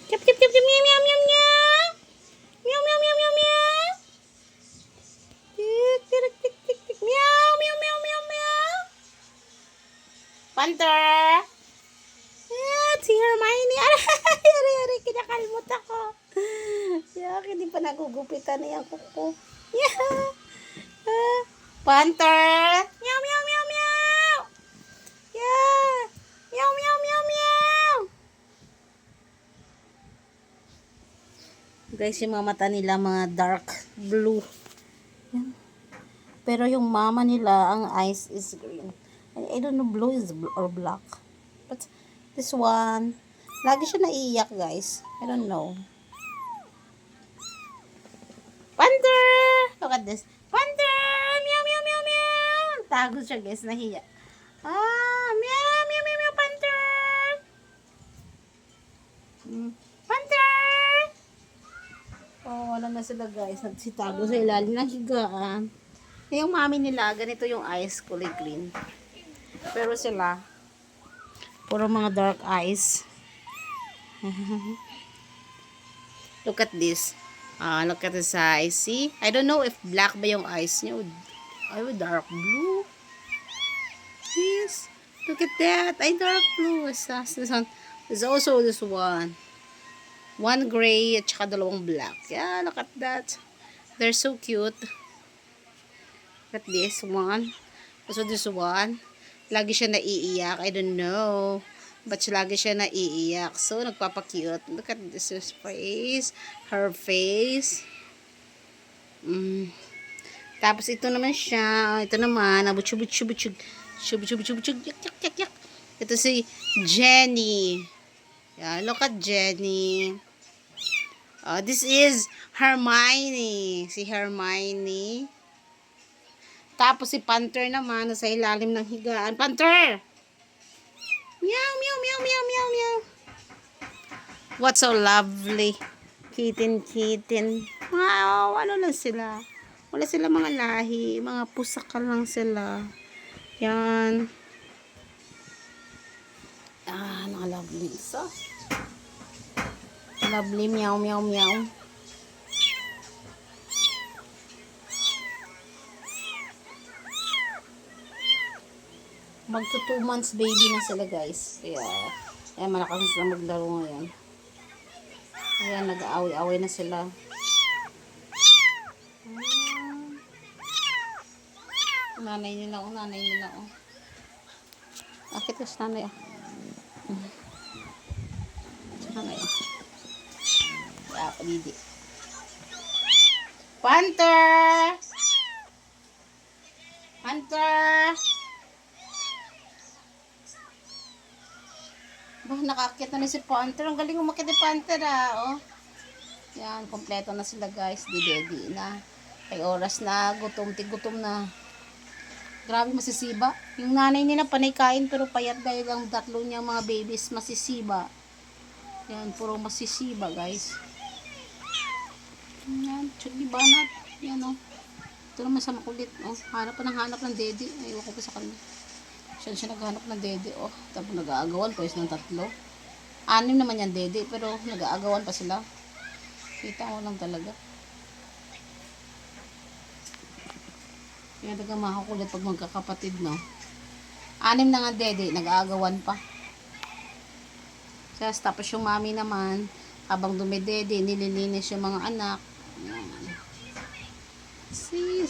Chip, chip, chip, chip, meow, meow, meow, meow. Meow, meow, meow, meow, meow. Tik, tik, tik, tik, tik. Meow, meow, meow, meow, meow. Panther. Si Hermione. Aray, kinakalmot ako. Yak, hindi pa nagugupitan na yung kuko. Yeah. Panther. Meow, meow, meow, meow. Yeah. Meow, meow, meow, meow. Guys, yung mga mata nila, mga dark blue. Yan. Pero yung mama nila, ang eyes is green. I don't know, blue is or black. But this one, lagi siya naiiyak, guys. I don't know. Panther! Look at this. Panther! Meow, meow, meow, meow! Tago siya, guys. Nahiya. Meow, meow, meow, meow, panther! Panther! Wala na sila, guys. Nagsitago sa ilalim ng higaan. Yung mami nila, ganito yung eyes, kulay green. Pero sila, puro mga dark eyes. Look at this. Look at his eyes. See? I don't know if black ba yung eyes niya. Ay, dark blue. Yes. Look at that. Ay, dark blue. There's also this one. One gray at saka dalawang black. Yeah, look at that. They're so cute. Look at this one. Also this one. Lagi siya naiiyak. I don't know. But lagi siya naiiyak. So, nagpapakute. Look at this face. Her face. Tapos, ito naman siya. Ito naman. Butchug. Yak. Ito si Jenny. Yeah, look at Jenny. This is Hermione. Si Hermione. Tapos, si Panther naman. Nasa ilalim ng higaan. Panther! Meow, meow, meow, meow, meow, meow. What's so lovely? Kitten. Wow, ano lang sila? Wala sila mga lahi. Mga pusaka lang sila. Yan. Naka-lovely. So, lovely, meow, meow, meow. Magto 2 months baby na sila, guys. Kaya malakas sila maglaro ngayon. Kaya nag-aaway-aaway na sila. Nanay nila. Akit kasi nanay. Nanay. Palidi. Panther! Nakakita na si Panther. Ang galing umakit ni Panther, Yan, kompleto na sila, guys. Di na. Ay oras na. Gutom na. Grabe masisiba. Yung nanay nila panay kain pero payat dahil ang tatlo niyang mga babies masisiba. Yan, puro masisiba, guys. Yan, chugli banat. Yan, Ito naman sa makulit, hanap ng daddy. Ayaw ko pa sa kanya. Siya naghanap ng dede, tapos nag-aagawan pa ng 3. 6 naman yan dede, pero nag-aagawan pa sila. Kita mo lang talaga. Kaya talaga makakulit pag magkakapatid, 6 na nga dede, nag-aagawan pa. Tapos yung mami naman, habang dumidede, nililinis yung mga anak. Yan. See.